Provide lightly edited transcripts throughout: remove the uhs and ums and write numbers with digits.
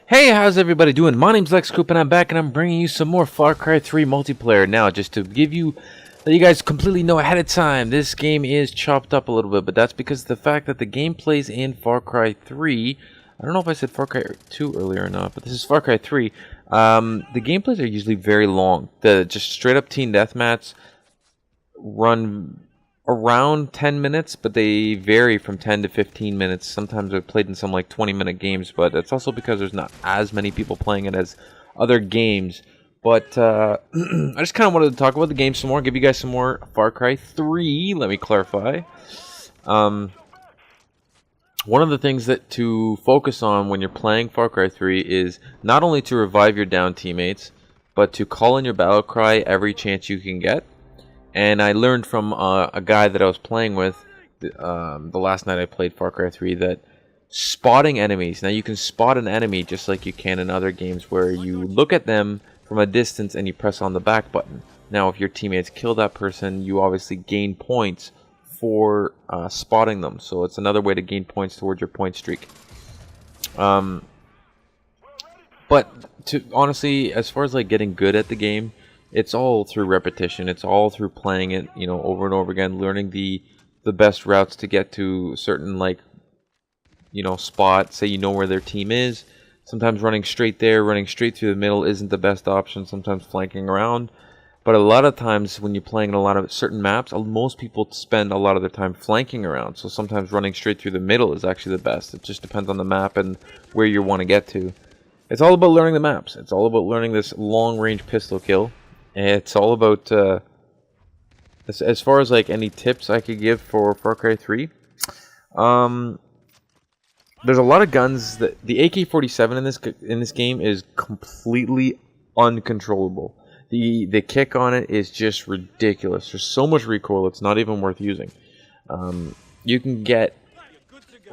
Hey, how's everybody doing? My name's Coupe, and I'm back, and I'm bringing you some more Far Cry 3 multiplayer. Now, just to let you guys completely know ahead of time, this game is chopped up a little bit, but that's because of the fact that the gameplays in Far Cry 3, I don't know if I said Far Cry 2 earlier or not, but this is Far Cry 3. The gameplays are usually very long. The just straight up team deathmatch run around 10 minutes, but they vary from 10 to 15 minutes. Sometimes I've played in some like 20-minute games, but it's also because there's not as many people playing it as other games. But I just kind of wanted to talk about the game some more, give you guys some more Far Cry 3. Let me clarify. One of the things that to focus on when you're playing Far Cry 3 is not only to revive your down teammates, but to call in your battle cry every chance you can get. And I learned from a guy that I was playing with the last night I played Far Cry 3 that spotting enemies, now you can spot an enemy just like you can in other games where you look at them from a distance and you press on the back button. Now if your teammates kill that person, you obviously gain points for spotting them. So it's another way to gain points towards your point streak. But honestly, as far as like getting good at the game, it's all through repetition. It's all through playing it, over and over again, learning the best routes to get to certain spot. Say you know where their team is. Sometimes running straight there, running straight through the middle isn't the best option. Sometimes flanking around. But a lot of times when you're playing in a lot of certain maps, most people spend a lot of their time flanking around. So sometimes running straight through the middle is actually the best. It just depends on the map and where you want to get to. It's all about learning the maps. It's all about learning this long-range pistol kill. It's all about, as far as like any tips I could give for Far Cry 3, there's a lot of guns that the AK-47 in this game is completely uncontrollable. The kick on it is just ridiculous. There's so much recoil, it's not even worth using. You can get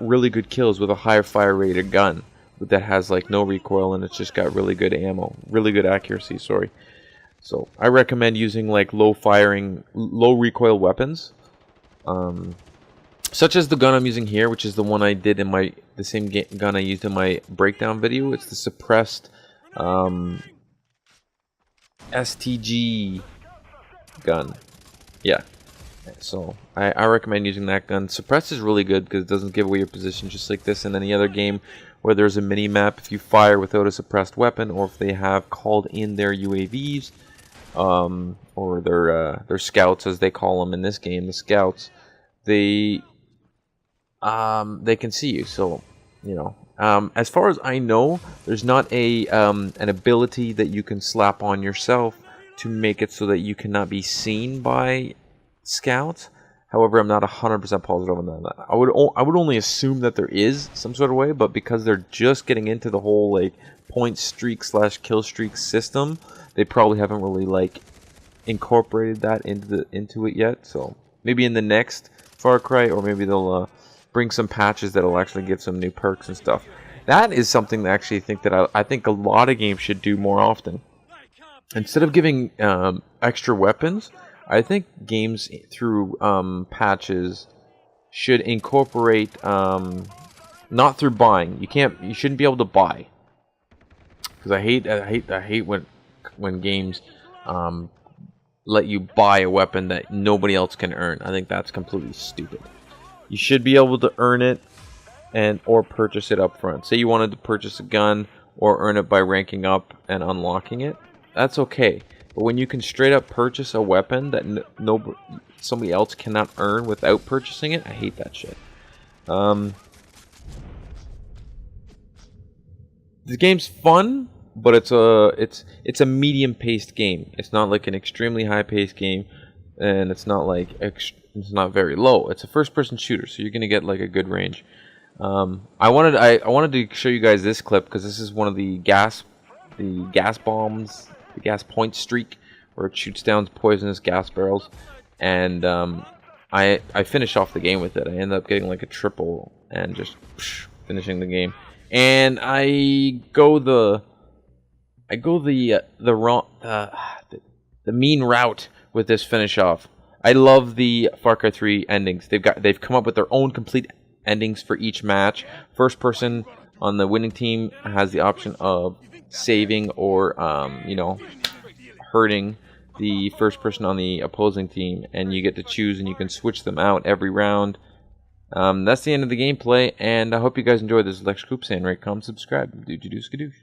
really good kills with a higher fire rated gun that has like no recoil and it's just got really good ammo, really good accuracy. Sorry. So I recommend using like low recoil weapons, such as the gun I'm using here, which is the one I did in the same gun I used in my breakdown video. It's the suppressed STG gun. Yeah. So I recommend using that gun. Suppressed is really good because it doesn't give away your position, just like this in any other game where there's a mini map. If you fire without a suppressed weapon, or if they have called in their UAVs. Or their scouts, as they call them in this game, the scouts, they can see you. So, as far as I know, there's not an ability that you can slap on yourself to make it so that you cannot be seen by scouts. However, I'm not 100% positive on that. I would only assume that there is some sort of way, but because they're just getting into the whole like point streak / kill streak system, they probably haven't really incorporated that into it yet. So maybe in the next Far Cry, or maybe they'll bring some patches that'll actually give some new perks and stuff. That is something that I think a lot of games should do more often. Instead of giving extra weapons, I think games through patches should incorporate not through buying. You shouldn't be able to buy, because I hate when games let you buy a weapon that nobody else can earn. I think that's completely stupid. You should be able to earn it or purchase it up front. Say you wanted to purchase a gun or earn it by ranking up and unlocking it. That's okay. But when you can straight up purchase a weapon that somebody else cannot earn without purchasing it, I hate that shit. The game's fun, but it's a medium-paced game. It's not like an extremely high-paced game, and it's not it's not very low. It's a first-person shooter, so you're gonna get like a good range. I wanted to show you guys this clip because this is one of the gas bombs, the gas point streak, where it shoots down poisonous gas barrels, and I finish off the game with it. I end up getting like a triple and just finishing the game. And I go the mean route with this finish off. I love the Far Cry 3 endings. They've come up with their own complete endings for each match. First person on the winning team has the option of saving or hurting the first person on the opposing team, and you get to choose and you can switch them out every round. That's the end of the gameplay, and I hope you guys enjoyed this. Lex Coupe saying, rate, comment, subscribe. Doogie doo skadoosh.